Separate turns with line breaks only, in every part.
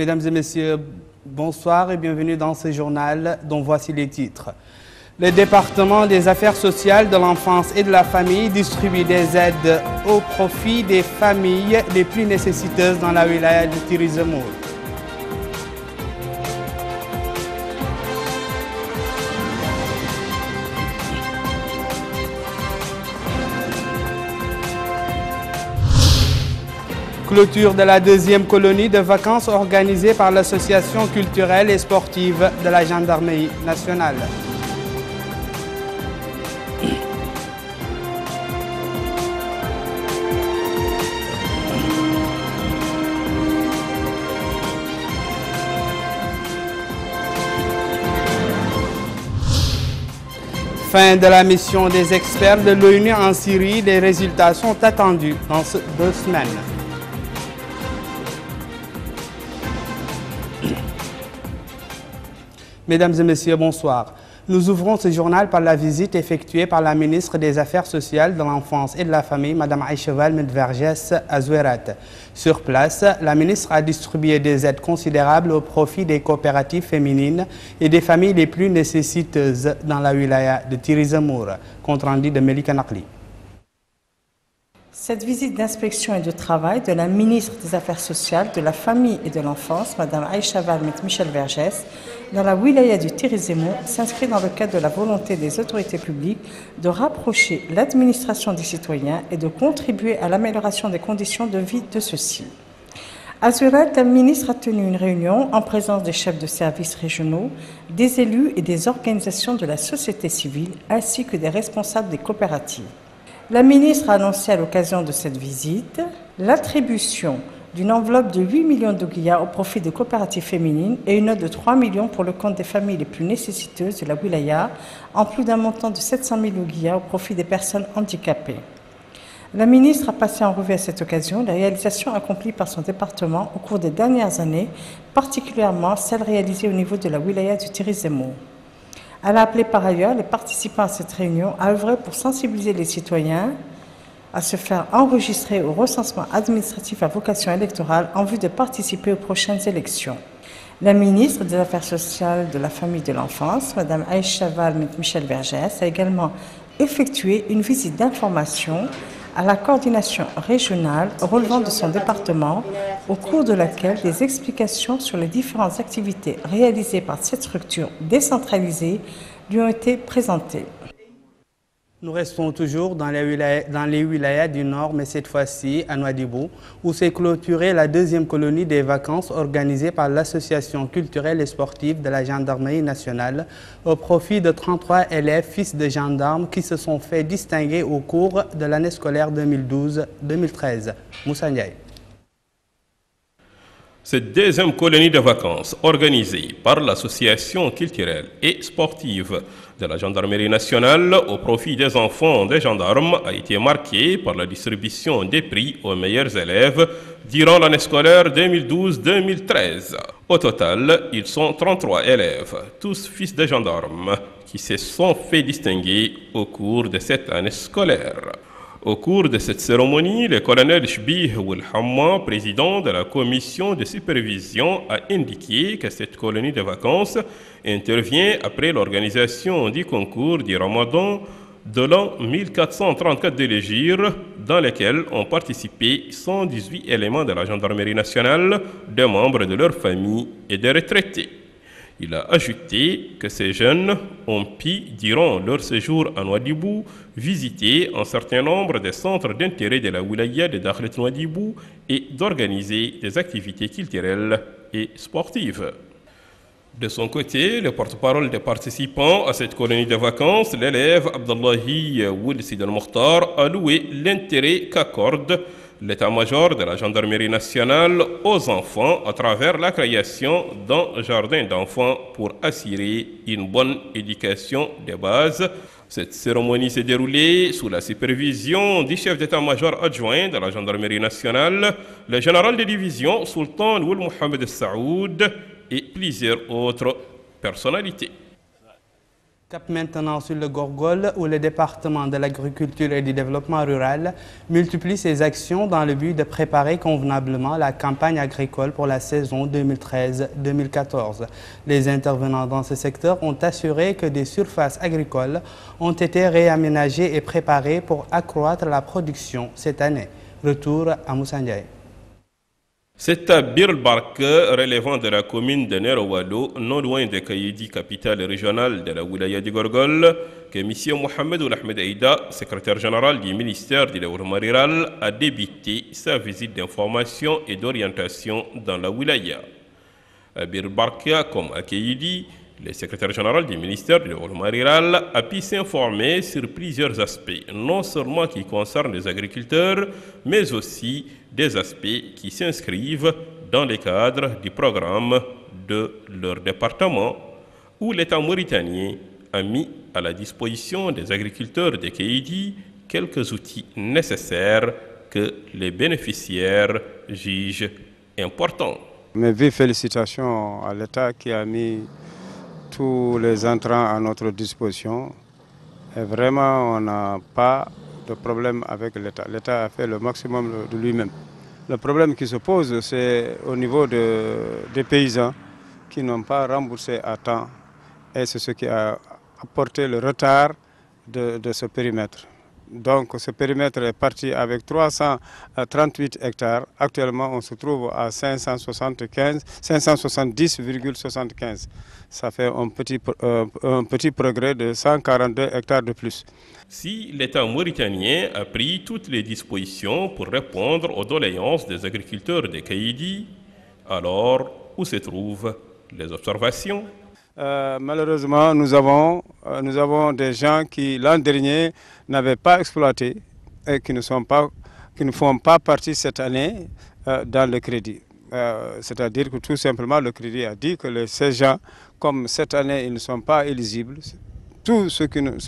Mesdames et messieurs, bonsoir et bienvenue dans ce journal dont voici les titres. Le département des affaires sociales, de l'enfance et de la famille distribue des aides au profit des familles les plus nécessiteuses dans la wilaya de Tirizemour. Clôture de la deuxième colonie de vacances organisée par l'Association culturelle et sportive de la Gendarmerie nationale. Fin de la mission des experts de l'ONU en Syrie, les résultats sont attendus dans 2 semaines. Mesdames et messieurs, bonsoir. Nous ouvrons ce journal par la visite effectuée par la ministre des Affaires sociales, de l'enfance et de la famille, Mme Aïcha Valmet-Vergès à Zouerat. Sur place, la ministre a distribué des aides considérables au profit des coopératives féminines et des familles les plus nécessiteuses dans la wilaya de Tirizemour. Compte rendu de Melika Nakli.
Cette visite d'inspection et de travail de la ministre des Affaires sociales, de la famille et de l'enfance, Mme Aïcha Valmet-Vergès, dans la wilaya du Tirizemour, s'inscrit dans le cadre de la volonté des autorités publiques de rapprocher l'administration des citoyens et de contribuer à l'amélioration des conditions de vie de ceux-ci. À Zouerat, la ministre a tenu une réunion en présence des chefs de services régionaux, des élus et des organisations de la société civile, ainsi que des responsables des coopératives. La ministre a annoncé à l'occasion de cette visite l'attribution d'une enveloppe de 8 millions d'ouguiyas au profit de coopératives féminines et une note de 3 millions pour le compte des familles les plus nécessiteuses de la wilaya, en plus d'un montant de 700 000 ouguiyas au profit des personnes handicapées. La ministre a passé en revue à cette occasion les réalisations accomplies par son département au cours des dernières années, particulièrement celles réalisées au niveau de la wilaya du Tirizemour. Elle a appelé par ailleurs les participants à cette réunion à œuvrer pour sensibiliser les citoyens à se faire enregistrer au recensement administratif à vocation électorale en vue de participer aux prochaines élections. La ministre des Affaires sociales, de la famille et de l'enfance, Mme Aïcha Valmet-Vergès, a également effectué une visite d'information à la coordination régionale relevant de son département, au cours de laquelle des explications sur les différentes activités réalisées par cette structure décentralisée lui ont été présentées.
Nous restons toujours dans les wilayas du Nord, mais cette fois-ci à Nouadhibou, où s'est clôturée la deuxième colonie des vacances organisée par l'Association culturelle et sportive de la Gendarmerie nationale au profit de 33 élèves fils de gendarmes qui se sont fait distinguer au cours de l'année scolaire 2012-2013. Moussa Ndiaye.
Cette deuxième colonie de vacances organisée par l'Association culturelle et sportive de la Gendarmerie nationale au profit des enfants des gendarmes a été marquée par la distribution des prix aux meilleurs élèves durant l'année scolaire 2012-2013. Au total, ils sont 33 élèves, tous fils de gendarmes, qui se sont fait distinguer au cours de cette année scolaire. Au cours de cette cérémonie, le colonel Shbih Oulhamma, président de la commission de supervision, a indiqué que cette colonie de vacances intervient après l'organisation du concours du Ramadan de l'an 1434 de l'Hégire, dans lequel ont participé 118 éléments de la gendarmerie nationale, des membres de leur famille et des retraités. Il a ajouté que ces jeunes ont pu, durant leur séjour à Nouadhibou, visiter un certain nombre de centres d'intérêt de la wilaya de Dakhlet Nouadhibou et d'organiser des activités culturelles et sportives. De son côté, le porte-parole des participants à cette colonie de vacances, l'élève Abdallahi Wilsid al-Mokhtar, a loué l'intérêt qu'accorde l'état-major de la gendarmerie nationale aux enfants à travers la création d'un jardin d'enfants pour assurer une bonne éducation de base. Cette cérémonie s'est déroulée sous la supervision du chef d'état-major adjoint de la gendarmerie nationale, le général de division Sultan Ould Mohamed Saoud et plusieurs autres personnalités.
Cap maintenant sur le Gorgol, où le département de l'agriculture et du développement rural multiplie ses actions dans le but de préparer convenablement la campagne agricole pour la saison 2013-2014. Les intervenants dans ce secteur ont assuré que des surfaces agricoles ont été réaménagées et préparées pour accroître la production cette année. Retour à Moussa Ndiaye.
C'est à Birlbark, relevant de la commune de Nerowalo, non loin de Kayidi, capitale régionale de la wilaya du Gorgol, que M. Mohamed Ahmed Aïda, secrétaire général du ministère du développement rural, a débuté sa visite d'information et d'orientation dans la wilaya. À Birlbark, comme à Kayidi, le secrétaire général du ministère du développement rural a pu s'informer sur plusieurs aspects, non seulement qui concernent les agriculteurs, mais aussi des aspects qui s'inscrivent dans le cadre du programme de leur département, où l'État mauritanien a mis à la disposition des agriculteurs de Kayidi quelques outils nécessaires que les bénéficiaires jugent importants.
Mes vives félicitations à l'État qui a mis tous les entrants à notre disposition. Et vraiment, on n'a pas de problème avec l'État. L'État a fait le maximum de lui-même. Le problème qui se pose, c'est au niveau des paysans qui n'ont pas remboursé à temps. Et c'est ce qui a apporté le retard de ce périmètre. Donc ce périmètre est parti avec 338 hectares. Actuellement, on se trouve à 570,75. Ça fait un petit progrès de 142 hectares de plus.
Si l'État mauritanien a pris toutes les dispositions pour répondre aux doléances des agriculteurs de Kayidi, alors où se trouvent les observations?
Malheureusement, nous avons des gens qui l'an dernier n'avaient pas exploité et qui ne font pas partie cette année dans le crédit. C'est-à-dire que tout simplement le crédit a dit que ces gens, comme cette année ils ne sont pas éligibles, tous ceux qui ne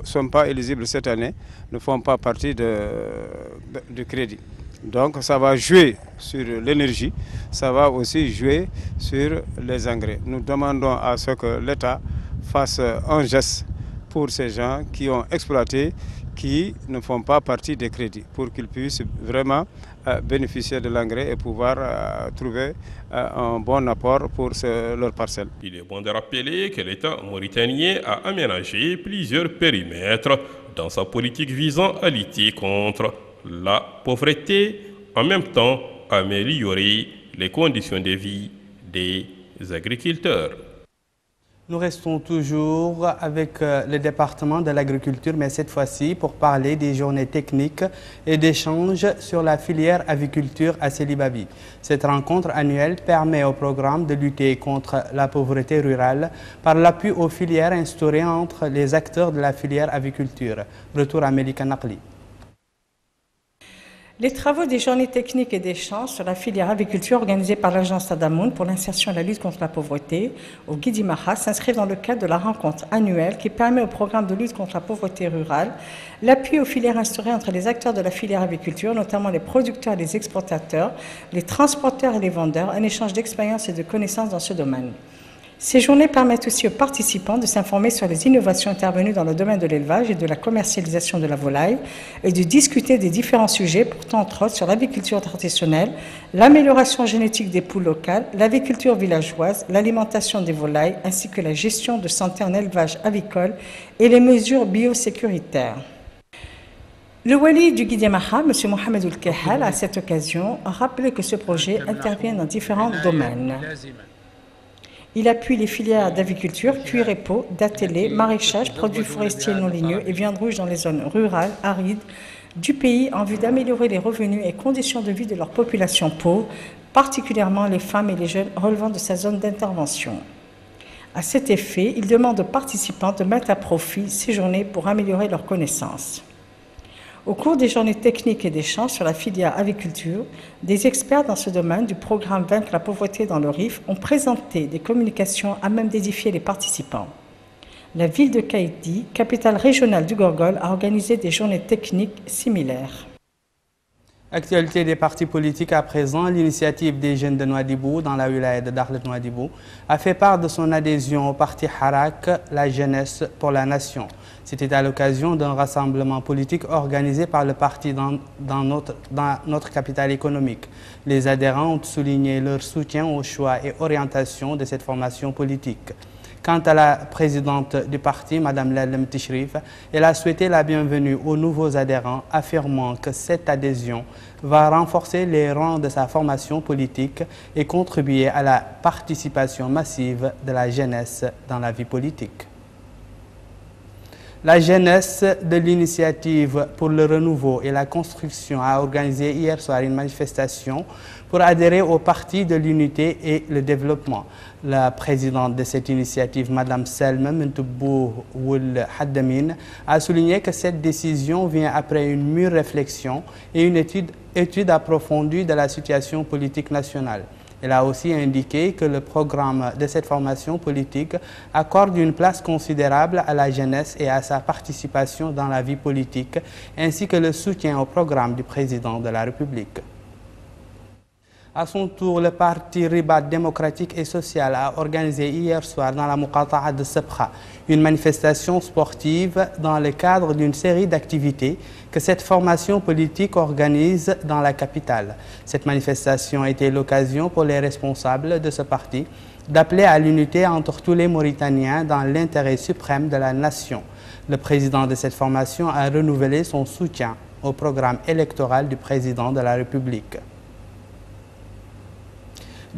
sont pas éligibles cette année ne font pas partie du crédit. Donc ça va jouer sur l'énergie, ça va aussi jouer sur les engrais. Nous demandons à ce que l'État fasse un geste pour ces gens qui ont exploité, qui ne font pas partie des crédits, pour qu'ils puissent vraiment bénéficier de l'engrais et pouvoir trouver un bon apport pour leurs parcelles.
Il est bon de rappeler que l'État mauritanien a aménagé plusieurs périmètres dans sa politique visant à lutter contre la pauvreté, en même temps améliorer les conditions de vie des agriculteurs.
Nous restons toujours avec le département de l'agriculture, mais cette fois-ci pour parler des journées techniques et d'échanges sur la filière aviculture à Sélibabi. Cette rencontre annuelle permet au programme de lutter contre la pauvreté rurale par l'appui aux filières instaurées entre les acteurs de la filière aviculture. Retour à Melika Nakli.
Les travaux des journées techniques et d'échanges sur la filière aviculture organisées par l'agence Tadamoun pour l'insertion et la lutte contre la pauvreté au Guidimaha s'inscrivent dans le cadre de la rencontre annuelle qui permet au programme de lutte contre la pauvreté rurale l'appui aux filières instaurées entre les acteurs de la filière aviculture, notamment les producteurs et les exportateurs, les transporteurs et les vendeurs, un échange d'expériences et de connaissances dans ce domaine. Ces journées permettent aussi aux participants de s'informer sur les innovations intervenues dans le domaine de l'élevage et de la commercialisation de la volaille et de discuter des différents sujets portant entre autres sur l'aviculture traditionnelle, l'amélioration génétique des poules locales, l'aviculture villageoise, l'alimentation des volailles ainsi que la gestion de santé en élevage avicole et les mesures biosécuritaires. Le wali du Guidiamaha, M. Mohamed Oul-Kehal, à cette occasion, a rappelé que ce projet intervient dans différents domaines. Il appuie les filières d'aviculture, cuir et peau, d'attelé, maraîchage, produits forestiers non ligneux et viande rouge dans les zones rurales, arides du pays en vue d'améliorer les revenus et conditions de vie de leur population pauvre, particulièrement les femmes et les jeunes relevant de sa zone d'intervention. À cet effet, il demande aux participants de mettre à profit ces journées pour améliorer leurs connaissances. Au cours des journées techniques et d'échanges sur la filière aviculture, des experts dans ce domaine du programme Vaincre la pauvreté dans le Rif ont présenté des communications à même d'édifier les participants. La ville de Kayidi, capitale régionale du Gorgol, a organisé des journées techniques similaires.
Actualité des partis politiques à présent, l'initiative des jeunes de Nouadhibou dans la wilaya de Dakhlet Nouadhibou a fait part de son adhésion au parti Harak, la jeunesse pour la nation. C'était à l'occasion d'un rassemblement politique organisé par le parti dans notre capitale économique. Les adhérents ont souligné leur soutien au choix et orientation de cette formation politique. Quant à la présidente du parti, Mme Lalem Tishrif, elle a souhaité la bienvenue aux nouveaux adhérents, affirmant que cette adhésion va renforcer les rangs de sa formation politique et contribuer à la participation massive de la jeunesse dans la vie politique. La jeunesse de l'initiative pour le renouveau et la construction a organisé hier soir une manifestation pour adhérer au parti de l'unité et le développement. La présidente de cette initiative, Mme Selma Mentoubou Woul Haddamine, a souligné que cette décision vient après une mûre réflexion et une étude approfondie de la situation politique nationale. Elle a aussi indiqué que le programme de cette formation politique accorde une place considérable à la jeunesse et à sa participation dans la vie politique, ainsi que le soutien au programme du président de la République. À son tour, le parti Ribat démocratique et social a organisé hier soir dans la Muqata'a de Sabkha une manifestation sportive dans le cadre d'une série d'activités que cette formation politique organise dans la capitale. Cette manifestation a été l'occasion pour les responsables de ce parti d'appeler à l'unité entre tous les Mauritaniens dans l'intérêt suprême de la nation. Le président de cette formation a renouvelé son soutien au programme électoral du président de la République.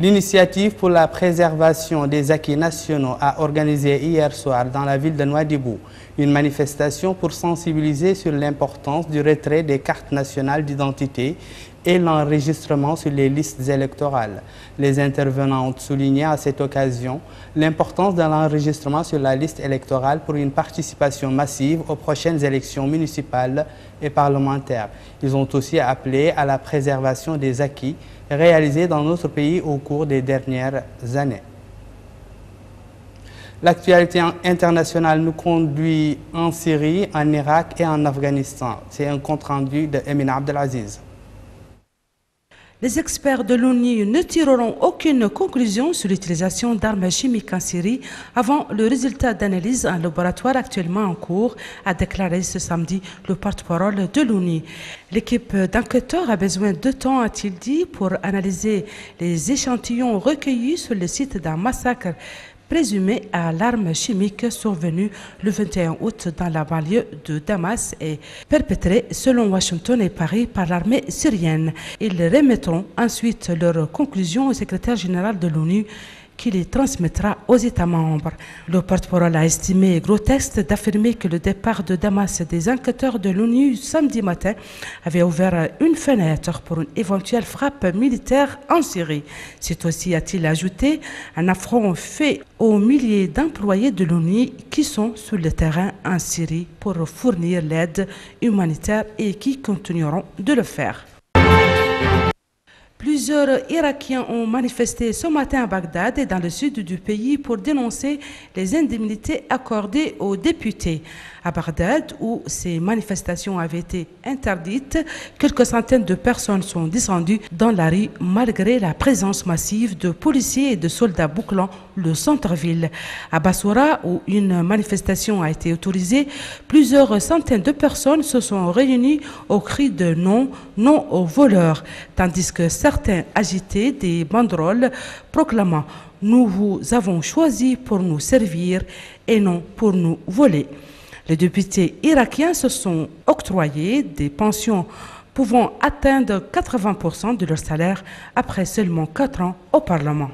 L'initiative pour la préservation des acquis nationaux a organisé hier soir dans la ville de Nouadhibou une manifestation pour sensibiliser sur l'importance du retrait des cartes nationales d'identité et l'enregistrement sur les listes électorales. Les intervenants ont souligné à cette occasion l'importance de l'enregistrement sur la liste électorale pour une participation massive aux prochaines élections municipales et parlementaires. Ils ont aussi appelé à la préservation des acquis réalisés dans notre pays au cours des dernières années. L'actualité internationale nous conduit en Syrie, en Irak et en Afghanistan. C'est un compte-rendu de Emine Abdelaziz.
Les experts de l'ONU ne tireront aucune conclusion sur l'utilisation d'armes chimiques en Syrie avant le résultat d'analyse en laboratoire actuellement en cours, a déclaré ce samedi le porte-parole de l'ONU. L'équipe d'enquêteurs a besoin de temps, a-t-il dit, pour analyser les échantillons recueillis sur le site d'un massacre présumé à l'arme chimique survenue le 21 août dans la banlieue de Damas et perpétré selon Washington et Paris par l'armée syrienne. Ils remettront ensuite leurs conclusions au secrétaire général de l'ONU qui les transmettra aux États membres. Le porte-parole a estimé grotesque d'affirmer que le départ de Damas des enquêteurs de l'ONU samedi matin avait ouvert une fenêtre pour une éventuelle frappe militaire en Syrie. C'est aussi, a-t-il ajouté, un affront fait aux milliers d'employés de l'ONU qui sont sur le terrain en Syrie pour fournir l'aide humanitaire et qui continueront de le faire. Plusieurs Irakiens ont manifesté ce matin à Bagdad et dans le sud du pays pour dénoncer les indemnités accordées aux députés. À Bagdad, où ces manifestations avaient été interdites, quelques centaines de personnes sont descendues dans la rue malgré la présence massive de policiers et de soldats bouclant le centre-ville. À Bassoura, où une manifestation a été autorisée, plusieurs centaines de personnes se sont réunies au cri de non, non aux voleurs, tandis que certains agitaient des banderoles proclamant « Nous vous avons choisi pour nous servir et non pour nous voler ». Les députés irakiens se sont octroyés des pensions pouvant atteindre 80% de leur salaire après seulement 4 ans au Parlement.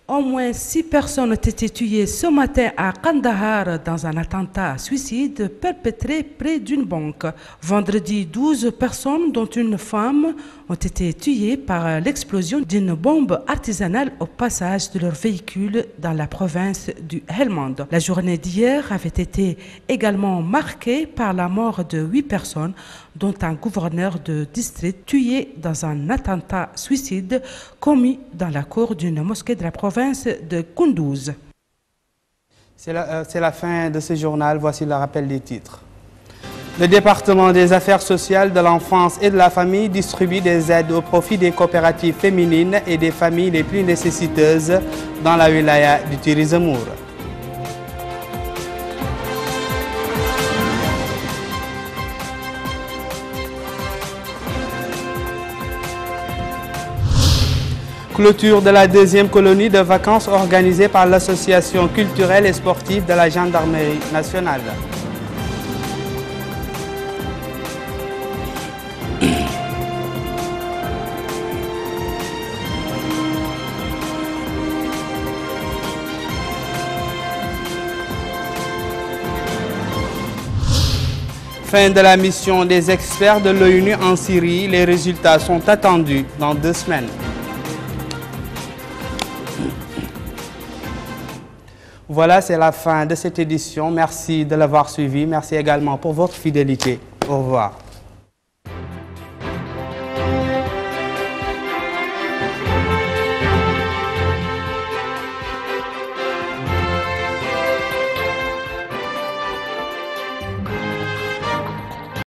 Au moins 6 personnes ont été tuées ce matin à Kandahar dans un attentat suicide perpétré près d'une banque. Vendredi, 12 personnes, dont une femme, ont été tuées par l'explosion d'une bombe artisanale au passage de leur véhicule dans la province du Helmand. La journée d'hier avait été également marquée par la mort de 8 personnes, dont un gouverneur de district tué dans un attentat suicide commis dans la cour d'une mosquée de la province de Kunduz.
C'est la fin de ce journal. Voici le rappel des titres. Le département des affaires sociales, de l'enfance et de la famille distribue des aides au profit des coopératives féminines et des familles les plus nécessiteuses dans la wilaya du Tirizimour. Clôture de la deuxième colonie de vacances organisée par l'association culturelle et sportive de la Gendarmerie nationale. Fin de la mission des experts de l'ONU en Syrie. Les résultats sont attendus dans 2 semaines. Voilà, c'est la fin de cette édition. Merci de l'avoir suivi. Merci également pour votre fidélité. Au revoir.